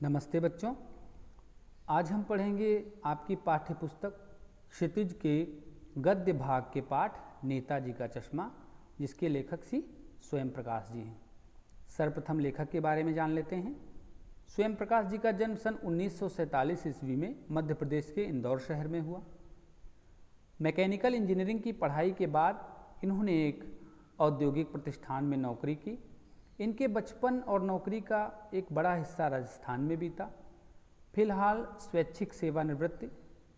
नमस्ते बच्चों। आज हम पढ़ेंगे आपकी पाठ्य पुस्तक क्षितिज के गद्य भाग के पाठ नेताजी का चश्मा, जिसके लेखक श्री स्वयं प्रकाश जी हैं। सर्वप्रथम लेखक के बारे में जान लेते हैं। स्वयं प्रकाश जी का जन्म सन 1947 ईस्वी में मध्य प्रदेश के इंदौर शहर में हुआ। मैकेनिकल इंजीनियरिंग की पढ़ाई के बाद इन्होंने एक औद्योगिक प्रतिष्ठान में नौकरी की। इनके बचपन और नौकरी का एक बड़ा हिस्सा राजस्थान में बीता। फिलहाल स्वैच्छिक सेवानिवृत्ति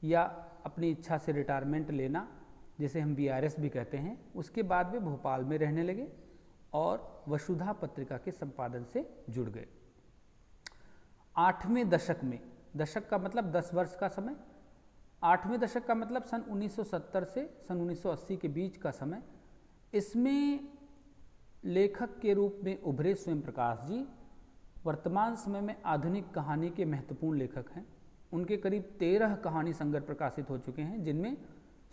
या अपनी इच्छा से रिटायरमेंट लेना, जिसे हम VRS भी कहते हैं, उसके बाद वे भोपाल में रहने लगे और वसुधा पत्रिका के संपादन से जुड़ गए। 8वें दशक में, दशक का मतलब 10 वर्ष का समय, 8वें दशक का मतलब सन 1970 से सन 1980 के बीच का समय, इसमें लेखक के रूप में उभरे स्वयं प्रकाश जी वर्तमान समय में आधुनिक कहानी के महत्वपूर्ण लेखक हैं। उनके करीब 13 कहानी संग्रह प्रकाशित हो चुके हैं, जिनमें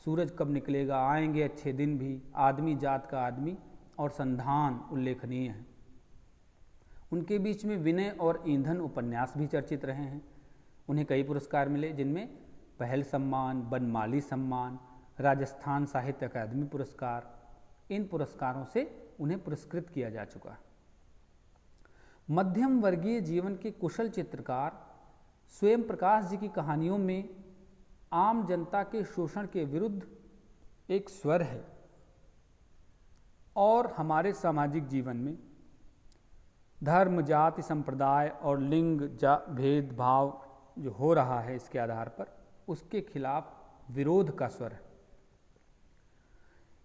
सूरज कब निकलेगा, आएंगे अच्छे दिन भी, आदमी जात का आदमी और संधान उल्लेखनीय हैं। उनके बीच में विनय और ईंधन उपन्यास भी चर्चित रहे हैं। उन्हें कई पुरस्कार मिले, जिनमें पहल सम्मान, बनमाली सम्मान, राजस्थान साहित्य अकादमी पुरस्कार, इन पुरस्कारों से उन्हें पुरस्कृत किया जा चुका है। मध्यम वर्गीय जीवन के कुशल चित्रकार स्वयं प्रकाश जी की कहानियों में आम जनता के शोषण के विरुद्ध एक स्वर है और हमारे सामाजिक जीवन में धर्म, जाति, संप्रदाय और लिंग भेदभाव जो हो रहा है इसके आधार पर, उसके खिलाफ विरोध का स्वर है।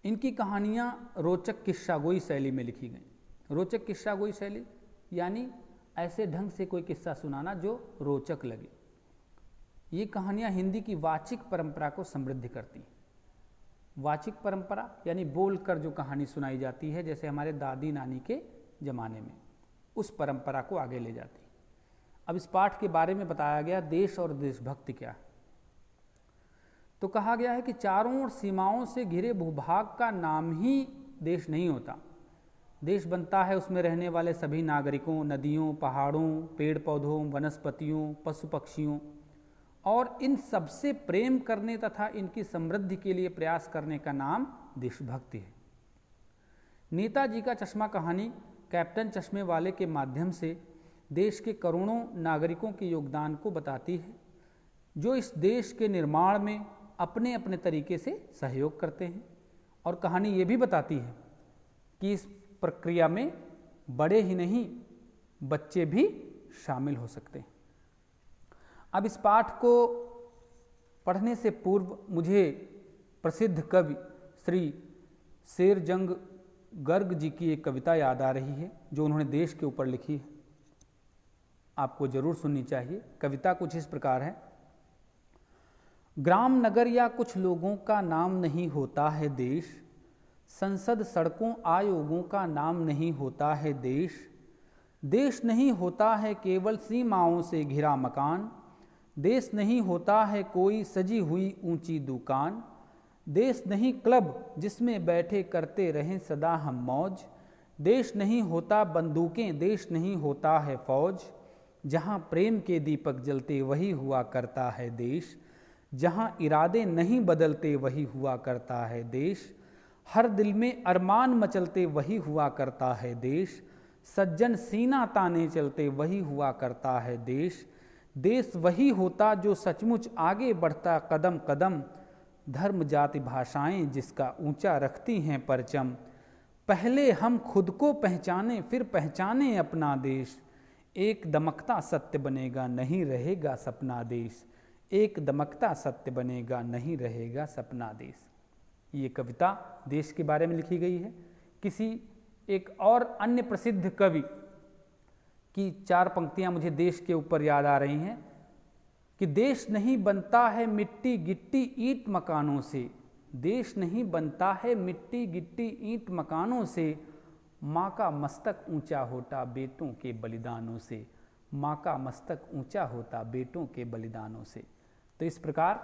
इनकी कहानियाँ रोचक किस्सागोई शैली में लिखी गई। रोचक किस्सागोई शैली यानी ऐसे ढंग से कोई किस्सा सुनाना जो रोचक लगे। ये कहानियाँ हिंदी की वाचिक परंपरा को समृद्ध करती हैं। वाचिक परंपरा यानी बोलकर जो कहानी सुनाई जाती है, जैसे हमारे दादी नानी के ज़माने में, उस परंपरा को आगे ले जाती है। अब इस पाठ के बारे में बताया गया देश और देशभक्ति क्या है। तो कहा गया है कि चारों ओर सीमाओं से घिरे भूभाग का नाम ही देश नहीं होता। देश बनता है उसमें रहने वाले सभी नागरिकों, नदियों, पहाड़ों, पेड़ पौधों, वनस्पतियों, पशु पक्षियों और इन सबसे प्रेम करने तथा इनकी समृद्धि के लिए प्रयास करने का नाम देशभक्ति है। नेताजी का चश्मा कहानी कैप्टन चश्मे वाले के माध्यम से देश के करोड़ों नागरिकों के योगदान को बताती है, जो इस देश के निर्माण में अपने अपने तरीके से सहयोग करते हैं। और कहानी ये भी बताती है कि इस प्रक्रिया में बड़े ही नहीं, बच्चे भी शामिल हो सकते हैं। अब इस पाठ को पढ़ने से पूर्व मुझे प्रसिद्ध कवि श्री शेरजंग गर्ग जी की एक कविता याद आ रही है, जो उन्होंने देश के ऊपर लिखी है। आपको जरूर सुननी चाहिए। कविता कुछ इस प्रकार है। ग्राम नगर या कुछ लोगों का नाम नहीं होता है देश, संसद सड़कों आयोगों का नाम नहीं होता है देश। देश नहीं होता है केवल सीमाओं से घिरा मकान, देश नहीं होता है कोई सजी हुई ऊंची दुकान। देश नहीं क्लब जिसमें बैठे करते रहें सदा हम मौज, देश नहीं होता बंदूकें, देश नहीं होता है फौज। जहाँ प्रेम के दीपक जलते वही हुआ करता है देश, जहाँ इरादे नहीं बदलते वही हुआ करता है देश। हर दिल में अरमान मचलते वही हुआ करता है देश, सज्जन सीना ताने चलते वही हुआ करता है देश। देश वही होता जो सचमुच आगे बढ़ता कदम कदम, धर्म जाति भाषाएं जिसका ऊंचा रखती हैं परचम। पहले हम खुद को पहचाने फिर पहचाने अपना देश, एक दमकता सत्य बनेगा नहीं रहेगा सपना देश। एक दमकता सत्य बनेगा नहीं रहेगा सपना देश। ये कविता देश के बारे में लिखी गई है। किसी एक और अन्य प्रसिद्ध कवि की 4 पंक्तियां मुझे देश के ऊपर याद आ रही हैं कि देश नहीं बनता है मिट्टी गिट्टी ईंट मकानों से, देश नहीं बनता है मिट्टी गिट्टी ईंट मकानों से। माँ का मस्तक ऊंचा होता बेटों के बलिदानों से, माँ का मस्तक ऊंचा होता बेटों के बलिदानों से। तो इस प्रकार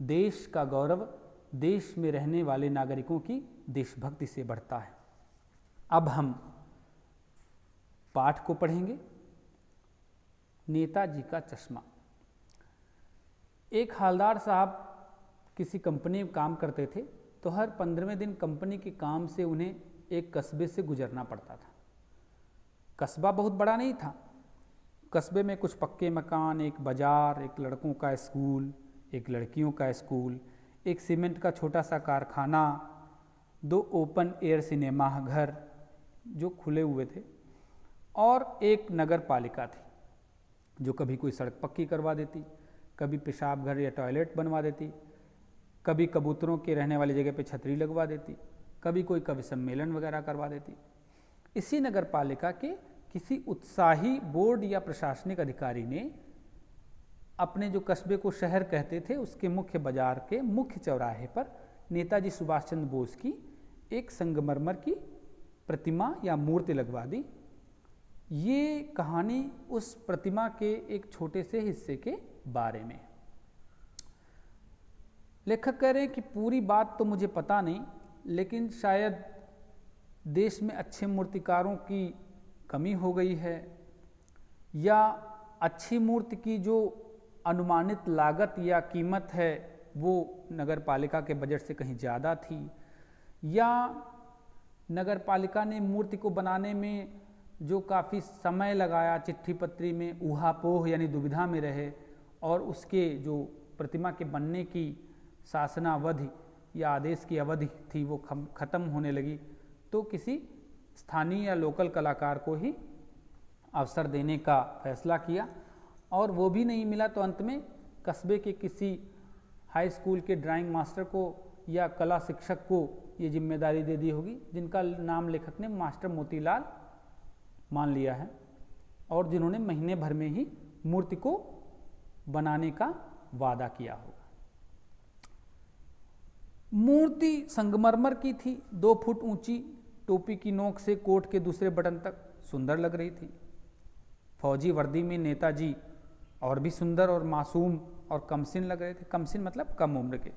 देश का गौरव देश में रहने वाले नागरिकों की देशभक्ति से बढ़ता है। अब हम पाठ को पढ़ेंगे। नेताजी का चश्मा। एक हवलदार साहब किसी कंपनी में काम करते थे, तो हर 15वें दिन कंपनी के काम से उन्हें एक कस्बे से गुजरना पड़ता था। कस्बा बहुत बड़ा नहीं था। कस्बे में कुछ पक्के मकान, एक बाजार, एक लड़कों का स्कूल, एक लड़कियों का स्कूल, एक सीमेंट का छोटा सा कारखाना, 2 ओपन एयर सिनेमा घर जो खुले हुए थे, और एक नगर पालिका थी जो कभी कोई सड़क पक्की करवा देती, कभी पेशाब घर या टॉयलेट बनवा देती, कभी कबूतरों के रहने वाली जगह पे छतरी लगवा देती, कभी कोई कवि सम्मेलन वगैरह करवा देती। इसी नगर पालिका के किसी उत्साही बोर्ड या प्रशासनिक अधिकारी ने अपने जो कस्बे को शहर कहते थे, उसके मुख्य बाजार के मुख्य चौराहे पर नेताजी सुभाष चंद्र बोस की एक संगमरमर की प्रतिमा या मूर्ति लगवा दी। ये कहानी उस प्रतिमा के एक छोटे से हिस्से के बारे में। लेखक कह रहे हैं कि पूरी बात तो मुझे पता नहीं, लेकिन शायद देश में अच्छे मूर्तिकारों की कमी हो गई है, या अच्छी मूर्ति की जो अनुमानित लागत या कीमत है वो नगर पालिका के बजट से कहीं ज़्यादा थी, या नगर पालिका ने मूर्ति को बनाने में जो काफ़ी समय लगाया, चिट्ठी पत्री में ऊहापोह यानी दुविधा में रहे, और उसके जो प्रतिमा के बनने की शासनावधि या आदेश की अवधि थी वो ख़त्म होने लगी, तो किसी स्थानीय या लोकल कलाकार को ही अवसर देने का फैसला किया, और वो भी नहीं मिला तो अंत में कस्बे के किसी हाई स्कूल के ड्राइंग मास्टर को या कला शिक्षक को ये जिम्मेदारी दे दी होगी, जिनका नाम लेखक ने मास्टर मोतीलाल मान लिया है, और जिन्होंने महीने भर में ही मूर्ति को बनाने का वादा किया होगा। मूर्ति संगमरमर की थी, 2 फुट ऊंची, टोपी की नोक से कोट के दूसरे बटन तक सुंदर लग रही थी। फौजी वर्दी में नेताजी और भी सुंदर और मासूम और कमसिन लग रहे थे। कमसिन मतलब कम उम्र के।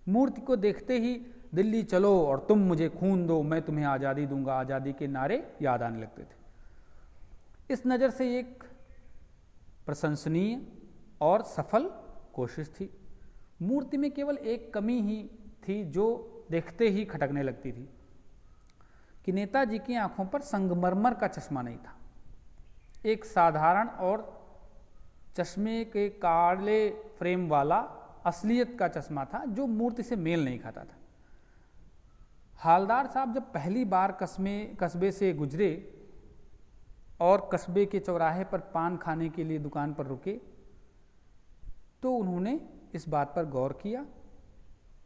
मूर्ति को देखते ही दिल्ली चलो और तुम मुझे खून दो, मैं तुम्हें आज़ादी दूंगा, आज़ादी के नारे याद आने लगते थे। इस नज़र से एक प्रशंसनीय और सफल कोशिश थी। मूर्ति में केवल एक कमी ही थी जो देखते ही खटकने लगती थी, कि नेताजी की आंखों पर संगमरमर का चश्मा नहीं था। एक साधारण और चश्मे के काले फ्रेम वाला असलियत का चश्मा था जो मूर्ति से मेल नहीं खाता था। हवलदार साहब जब पहली बार कस्बे से गुजरे और कस्बे के चौराहे पर पान खाने के लिए दुकान पर रुके, तो उन्होंने इस बात पर गौर किया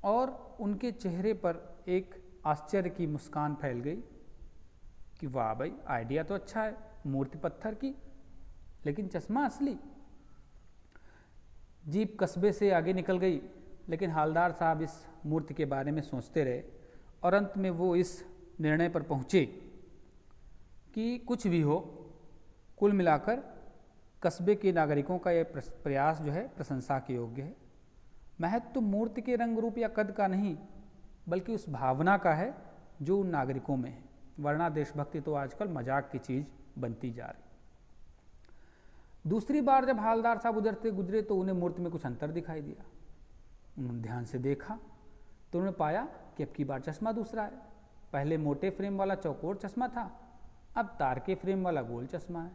और उनके चेहरे पर एक आश्चर्य की मुस्कान फैल गई कि वाह भाई, आइडिया तो अच्छा है, मूर्ति पत्थर की लेकिन चश्मा असली। जीप कस्बे से आगे निकल गई, लेकिन हवलदार साहब इस मूर्ति के बारे में सोचते रहे और अंत में वो इस निर्णय पर पहुँचे कि कुछ भी हो, कुल मिलाकर कस्बे के नागरिकों का यह प्रयास जो है प्रशंसा के योग्य है। महत्व तो मूर्ति के रंग रूप या कद का नहीं, बल्कि उस भावना का है जो उन नागरिकों में है, वरना देशभक्ति तो आजकल मजाक की चीज़ बनती जा रही। दूसरी बार जब हवलदार साहब उधर से गुजरे तो उन्हें मूर्ति में कुछ अंतर दिखाई दिया। उन्होंने ध्यान से देखा तो उन्होंने पाया कि अब की बार चश्मा दूसरा है। पहले मोटे फ्रेम वाला चौकोर चश्मा था, अब तार के फ्रेम वाला गोल चश्मा है।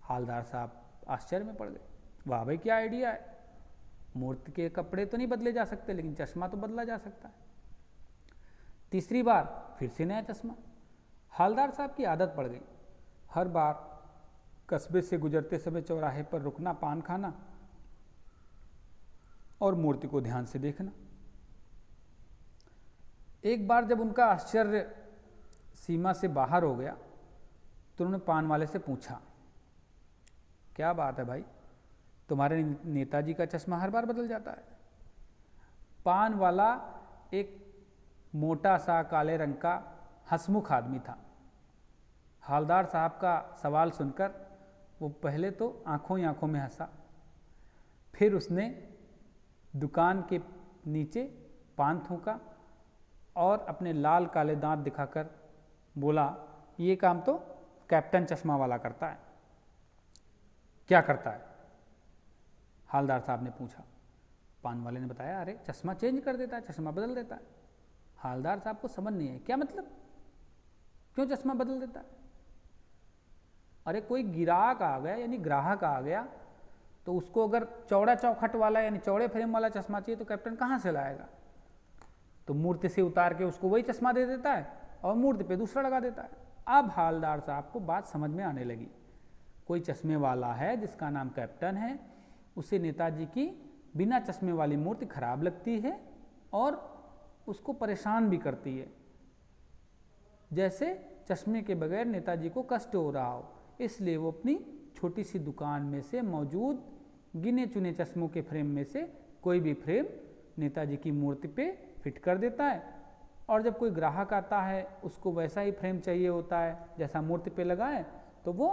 हवलदार साहब आश्चर्य में पड़ गए, वाह भाई क्या आइडिया है, मूर्ति के कपड़े तो नहीं बदले जा सकते लेकिन चश्मा तो बदला जा सकता है। तीसरी बार फिर से नया चश्मा। हवलदार साहब की आदत पड़ गई, हर बार कस्बे से गुजरते समय चौराहे पर रुकना, पान खाना और मूर्ति को ध्यान से देखना। एक बार जब उनका आश्चर्य सीमा से बाहर हो गया तो उन्होंने पान वाले से पूछा, क्या बात है भाई, तुम्हारे नेताजी का चश्मा हर बार बदल जाता है। पान वाला एक मोटा सा काले रंग का हंसमुख आदमी था। हवलदार साहब का सवाल सुनकर वो पहले तो आंखों ही आंखों में हंसा, फिर उसने दुकान के नीचे पान थूका और अपने लाल काले दांत दिखाकर बोला, ये काम तो कैप्टन चश्मा वाला करता है। क्या करता है? हालदार साहब ने पूछा। पान वाले ने बताया, अरे चश्मा चेंज कर देता है, चश्मा बदल देता है। हालदार साहब को समझ नहीं है, क्या मतलब, क्यों चश्मा बदल देता है? अरे कोई गिराक आ गया यानी ग्राहक आ गया तो उसको अगर चौड़ा चौखट वाला यानी चौड़े फ्रेम वाला चश्मा चाहिए तो कैप्टन कहाँ से लाएगा? तो मूर्ति से उतार के उसको वही चश्मा दे देता है और मूर्ति पे दूसरा लगा देता है। अब हालदार साहब को बात समझ में आने लगी। कोई चश्मे वाला है जिसका नाम कैप्टन है, उसे नेताजी की बिना चश्मे वाली मूर्ति खराब लगती है और उसको परेशान भी करती है, जैसे चश्मे के बगैर नेताजी को कष्ट हो रहा हो। इसलिए वो अपनी छोटी सी दुकान में से मौजूद गिने चुने चश्मों के फ्रेम में से कोई भी फ्रेम नेताजी की मूर्ति पे फिट कर देता है और जब कोई ग्राहक आता है उसको वैसा ही फ्रेम चाहिए होता है जैसा मूर्ति पे लगा है, तो वो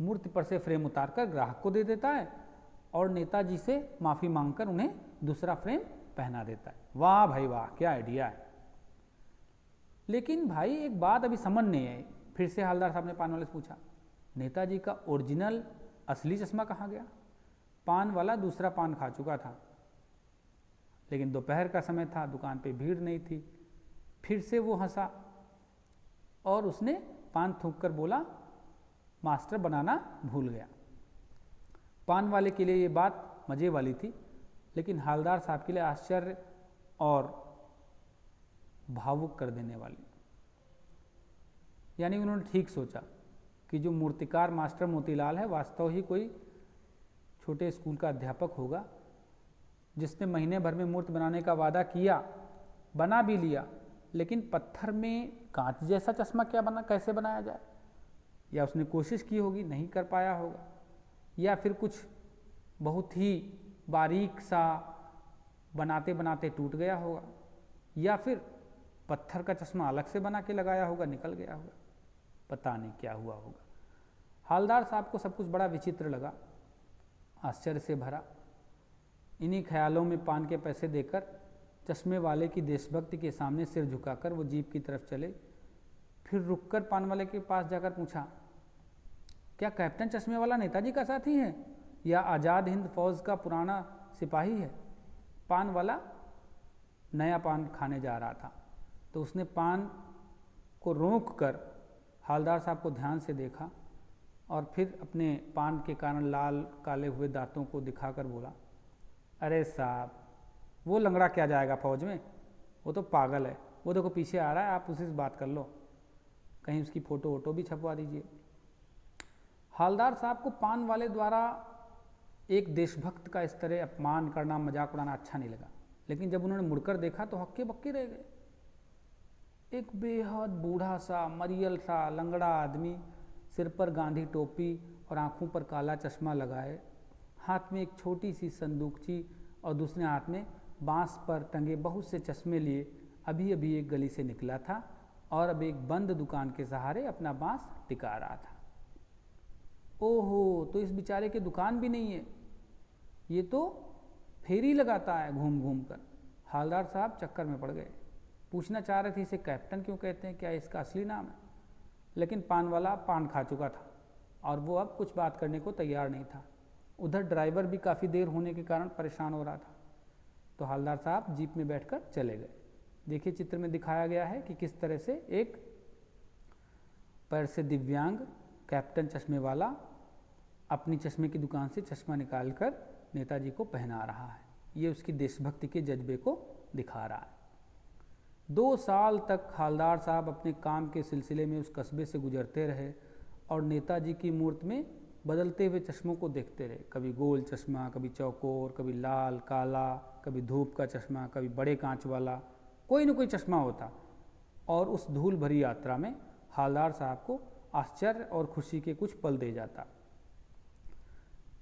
मूर्ति पर से फ्रेम उतारकर ग्राहक को दे देता है और नेताजी से माफ़ी मांगकर उन्हें दूसरा फ्रेम पहना देता है। वाह भाई वाह, क्या आइडिया है। लेकिन भाई एक बात अभी समझ नहीं आई। फिर से हालदार साहब ने पान वाले से पूछा, नेताजी का ओरिजिनल असली चश्मा कहाँ गया? पान वाला दूसरा पान खा चुका था, लेकिन दोपहर का समय था, दुकान पे भीड़ नहीं थी। फिर से वो हंसा और उसने पान थूक कर बोला, मास्टर बनाना भूल गया। पान वाले के लिए ये बात मज़े वाली थी, लेकिन हालदार साहब के लिए आश्चर्य और भावुक कर देने वाली। यानी उन्होंने ठीक सोचा कि जो मूर्तिकार मास्टर मोतीलाल है वास्तव ही कोई छोटे स्कूल का अध्यापक होगा, जिसने महीने भर में मूर्ति बनाने का वादा किया, बना भी लिया, लेकिन पत्थर में कांच जैसा चश्मा कैसे बनाया जाए? या उसने कोशिश की होगी, नहीं कर पाया होगा, या फिर कुछ बहुत ही बारीक सा बनाते बनाते टूट गया होगा, या फिर पत्थर का चश्मा अलग से बना के लगाया होगा, निकल गया होगा, पता नहीं क्या हुआ होगा। हालदार साहब को सब कुछ बड़ा विचित्र लगा, आश्चर्य से भरा। इन्हीं ख्यालों में पान के पैसे देकर चश्मे वाले की देशभक्ति के सामने सिर झुकाकर वो जीप की तरफ चले। फिर रुककर पान वाले के पास जाकर पूछा, क्या कैप्टन चश्मे वाला नेताजी का साथी है या आज़ाद हिंद फौज का पुराना सिपाही है? पान वाला नया पान खाने जा रहा था, तो उसने पान को रोक कर हालदार साहब को ध्यान से देखा और फिर अपने पान के कारण लाल काले हुए दांतों को दिखाकर बोला, अरे साहब, वो लंगड़ा क्या जाएगा फौज में, वो तो पागल है, वो देखो पीछे आ रहा है, आप उसी से बात कर लो, कहीं उसकी फ़ोटो वोटो भी छपवा दीजिए। हालदार साहब को पान वाले द्वारा एक देशभक्त का इस तरह अपमान करना, मजाक उड़ाना अच्छा नहीं लगा, लेकिन जब उन्होंने मुड़कर देखा तो हक्के बक्के रह गए। एक बेहद बूढ़ा सा मरियल सा लंगड़ा आदमी, सिर पर गांधी टोपी और आँखों पर काला चश्मा लगाए, हाथ में एक छोटी सी संदूकची और दूसरे हाथ में बांस पर टंगे बहुत से चश्मे लिए अभी अभी एक गली से निकला था और अब एक बंद दुकान के सहारे अपना बांस टिका रहा था। ओहो, तो इस बेचारे की दुकान भी नहीं है, ये तो फेरी लगाता है घूम घूम कर। हालदार साहब चक्कर में पड़ गए, पूछना चाह रहे थे इसे कैप्टन क्यों कहते हैं, क्या इसका असली नाम है? लेकिन पान वाला पान खा चुका था और वो अब कुछ बात करने को तैयार नहीं था। उधर ड्राइवर भी काफ़ी देर होने के कारण परेशान हो रहा था, तो हालदार साहब जीप में बैठकर चले गए। देखिए चित्र में दिखाया गया है कि किस तरह से एक पैर से दिव्यांग कैप्टन चश्मे वाला अपनी चश्मे की दुकान से चश्मा निकालकर नेताजी को पहना रहा है। ये उसकी देशभक्ति के जज्बे को दिखा रहा है। 2 साल तक हालदार साहब अपने काम के सिलसिले में उस कस्बे से गुजरते रहे और नेताजी की मूर्ति में बदलते हुए चश्मों को देखते रहे। कभी गोल चश्मा, कभी चौकोर, कभी लाल काला, कभी धूप का चश्मा, कभी बड़े कांच वाला, कोई न कोई चश्मा होता। और उस धूल भरी यात्रा में हालदार साहब को आश्चर्य और खुशी के कुछ पल दे जाता।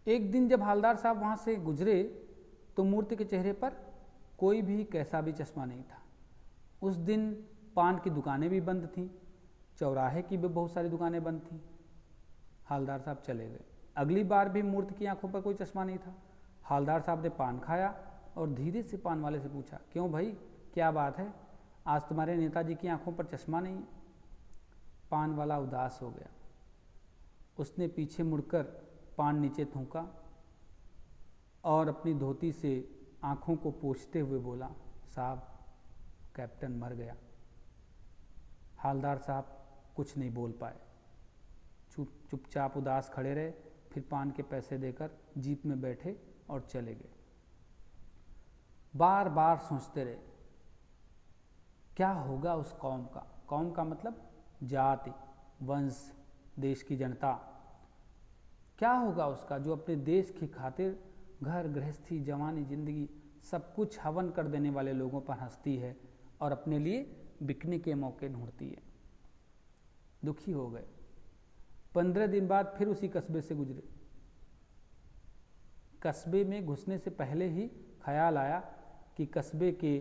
एक दिन जब हालदार साहब वहाँ से गुजरे तो मूर्ति के चेहरे पर कोई भी कैसा भी चश्मा नहीं था। उस दिन पान की दुकानें भी बंद थीं, चौराहे की भी बहुत सारी दुकानें बंद थीं। हालदार साहब चले गए। अगली बार भी मूर्ति की आंखों पर कोई चश्मा नहीं था। हालदार साहब ने पान खाया और धीरे से पान वाले से पूछा, क्यों भाई, क्या बात है, आज तुम्हारे नेताजी की आंखों पर चश्मा नहीं? पान वाला उदास हो गया। उसने पीछे मुड़कर पान नीचे थूका और अपनी धोती से आँखों को पोंछते हुए बोला, साहब कैप्टन मर गया। हालदार साहब कुछ नहीं बोल पाए, चुपचाप उदास खड़े रहे, फिर पान के पैसे देकर जीप में बैठे और चले गए। बार बार सोचते रहे क्या होगा उस कौम का। कौम का मतलब जाति, वंश, देश की जनता। क्या होगा उसका जो अपने देश की खातिर घर गृहस्थी, जवानी, जिंदगी सब कुछ हवन कर देने वाले लोगों पर हंसती है और अपने लिए बिकने के मौके ढूंढती है। दुखी हो गए। 15 दिन बाद फिर उसी कस्बे से गुजरे। कस्बे में घुसने से पहले ही ख्याल आया कि कस्बे के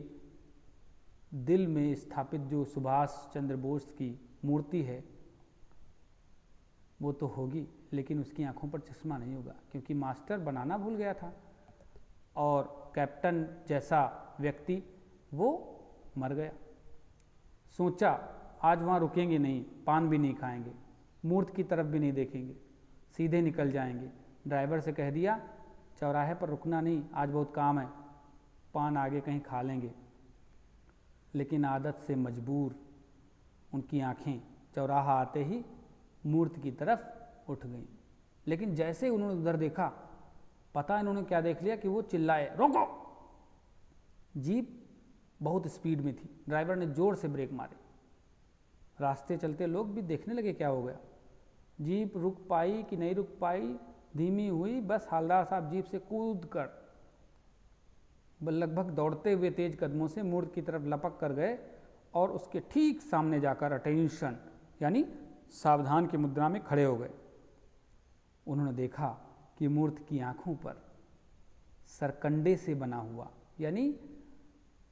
दिल में स्थापित जो सुभाष चंद्र बोस की मूर्ति है वो तो होगी, लेकिन उसकी आंखों पर चश्मा नहीं होगा, क्योंकि मास्टर बनाना भूल गया था और कैप्टन जैसा व्यक्ति वो मर गया। सोचा आज वहाँ रुकेंगे नहीं, पान भी नहीं खाएंगे, मूर्ति की तरफ भी नहीं देखेंगे, सीधे निकल जाएंगे। ड्राइवर से कह दिया चौराहे पर रुकना नहीं, आज बहुत काम है, पान आगे कहीं खा लेंगे। लेकिन आदत से मजबूर उनकी आंखें चौराहा आते ही मूर्ति की तरफ उठ गईं। लेकिन जैसे उन्होंने उधर देखा, पता इन्होंने क्या देख लिया कि वो चिल्लाए, रोको। जीप बहुत स्पीड में थी, ड्राइवर ने जोर से ब्रेक मारे। रास्ते चलते लोग भी देखने लगे क्या हो गया। जीप रुक पाई कि नहीं रुक पाई, धीमी हुई। बस हालदार साहब जीप से कूद कर लगभग दौड़ते हुए तेज कदमों से मूर्ति की तरफ लपक कर गए और उसके ठीक सामने जाकर अटेंशन यानी सावधान की मुद्रा में खड़े हो गए। उन्होंने देखा कि मूर्ति की आंखों पर सरकंडे से बना हुआ यानी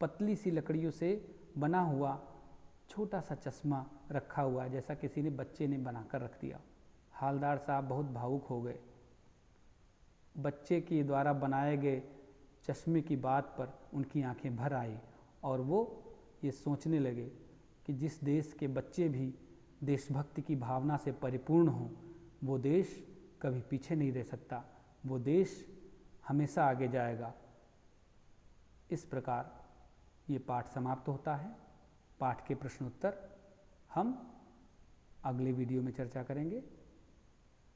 पतली सी लकड़ियों से बना हुआ छोटा सा चश्मा रखा हुआ है, जैसा किसी ने बच्चे ने बनाकर रख दिया। हालदार साहब बहुत भावुक हो गए। बच्चे के द्वारा बनाए गए चश्मे की बात पर उनकी आंखें भर आई और वो ये सोचने लगे कि जिस देश के बच्चे भी देशभक्ति की भावना से परिपूर्ण हों, वो देश कभी पीछे नहीं रह सकता, वो देश हमेशा आगे जाएगा। इस प्रकार ये पाठ समाप्त होता है। पाठ के प्रश्नोत्तर हम अगले वीडियो में चर्चा करेंगे।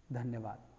धन्यवाद।